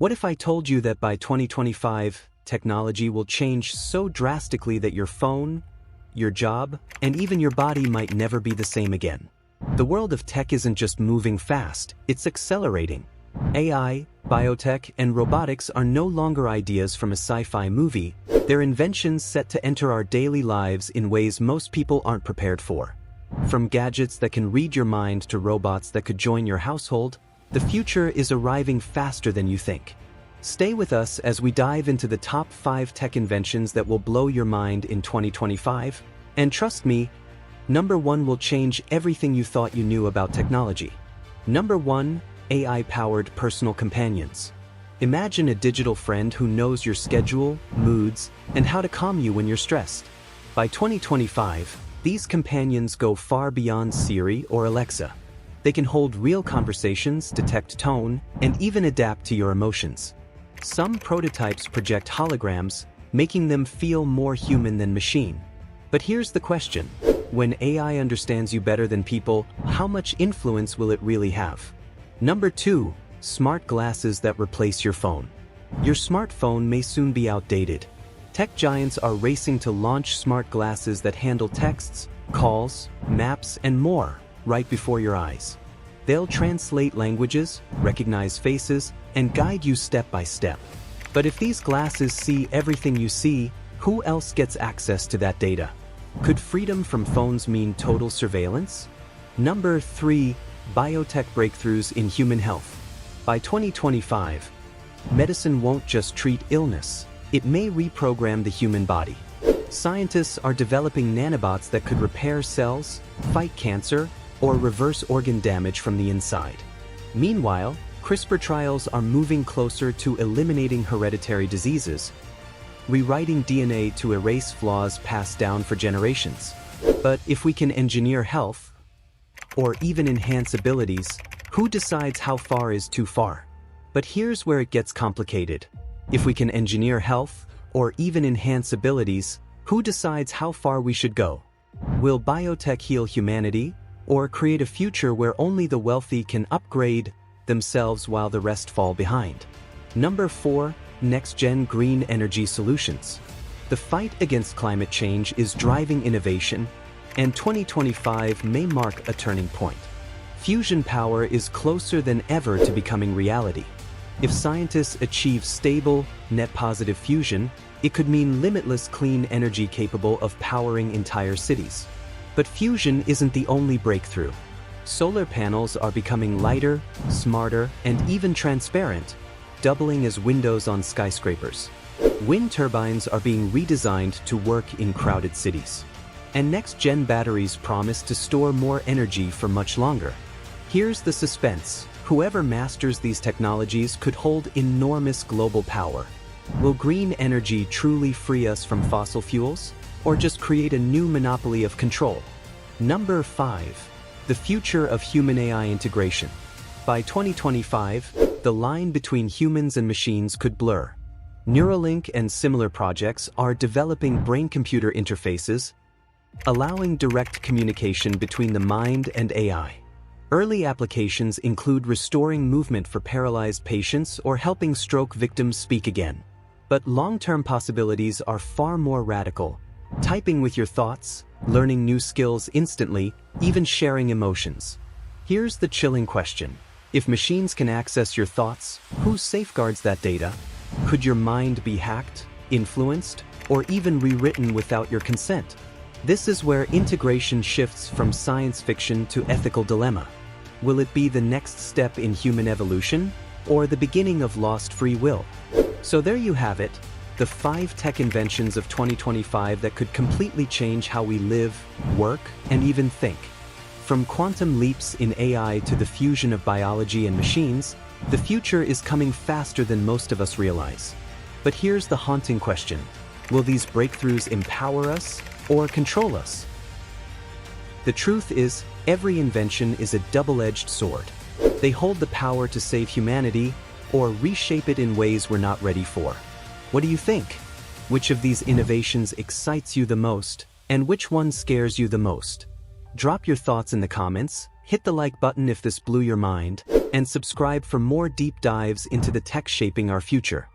What if I told you that by 2025, technology will change so drastically that your phone, your job, and even your body might never be the same again? The world of tech isn't just moving fast, it's accelerating. AI, biotech, and robotics are no longer ideas from a sci-fi movie, they're inventions set to enter our daily lives in ways most people aren't prepared for. From gadgets that can read your mind to robots that could join your household, the future is arriving faster than you think. Stay with us as we dive into the top 5 tech inventions that will blow your mind in 2025, and trust me, number 1 will change everything you thought you knew about technology. Number 1, AI-powered personal companions. Imagine a digital friend who knows your schedule, moods, and how to calm you when you're stressed. By 2025, these companions go far beyond Siri or Alexa. They can hold real conversations, detect tone, and even adapt to your emotions. Some prototypes project holograms, making them feel more human than machine. But here's the question: when AI understands you better than people, how much influence will it really have? Number 2, smart glasses that replace your phone. Your smartphone may soon be outdated. Tech giants are racing to launch smart glasses that handle texts, calls, maps, and more right before your eyes. They'll translate languages, recognize faces, and guide you step by step. But if these glasses see everything you see, who else gets access to that data? Could freedom from phones mean total surveillance? Number 3, biotech breakthroughs in human health. By 2025, medicine won't just treat illness, it may reprogram the human body. Scientists are developing nanobots that could repair cells, fight cancer, or reverse organ damage from the inside. Meanwhile, CRISPR trials are moving closer to eliminating hereditary diseases, rewriting DNA to erase flaws passed down for generations. But if we can engineer health, or even enhance abilities, who decides how far is too far? But here's where it gets complicated. If we can engineer health, or even enhance abilities, who decides how far we should go? Will biotech heal humanity, or create a future where only the wealthy can upgrade themselves while the rest fall behind? Number 4, next-gen green energy solutions. The fight against climate change is driving innovation, and 2025 may mark a turning point. Fusion power is closer than ever to becoming reality. If scientists achieve stable, net-positive fusion, it could mean limitless clean energy capable of powering entire cities. But fusion isn't the only breakthrough. Solar panels are becoming lighter, smarter, and even transparent, doubling as windows on skyscrapers. Wind turbines are being redesigned to work in crowded cities. And next-gen batteries promise to store more energy for much longer. Here's the suspense: whoever masters these technologies could hold enormous global power. Will green energy truly free us from fossil fuels, or just create a new monopoly of control? Number 5, the future of human-AI integration. By 2025, the line between humans and machines could blur. Neuralink and similar projects are developing brain-computer interfaces, allowing direct communication between the mind and AI. Early applications include restoring movement for paralyzed patients or helping stroke victims speak again. But long-term possibilities are far more radical: typing with your thoughts, learning new skills instantly, even sharing emotions. Here's the chilling question: if machines can access your thoughts, who safeguards that data? Could your mind be hacked, influenced, or even rewritten without your consent? This is where integration shifts from science fiction to ethical dilemma. Will it be the next step in human evolution, or the beginning of lost free will? So there you have it, the 5 tech inventions of 2025 that could completely change how we live, work, and even think. From quantum leaps in AI to the fusion of biology and machines, the future is coming faster than most of us realize. But here's the haunting question: will these breakthroughs empower us or control us? The truth is, every invention is a double-edged sword. They hold the power to save humanity or reshape it in ways we're not ready for. What do you think? Which of these innovations excites you the most, and which one scares you the most? Drop your thoughts in the comments, hit the like button if this blew your mind, and subscribe for more deep dives into the tech shaping our future.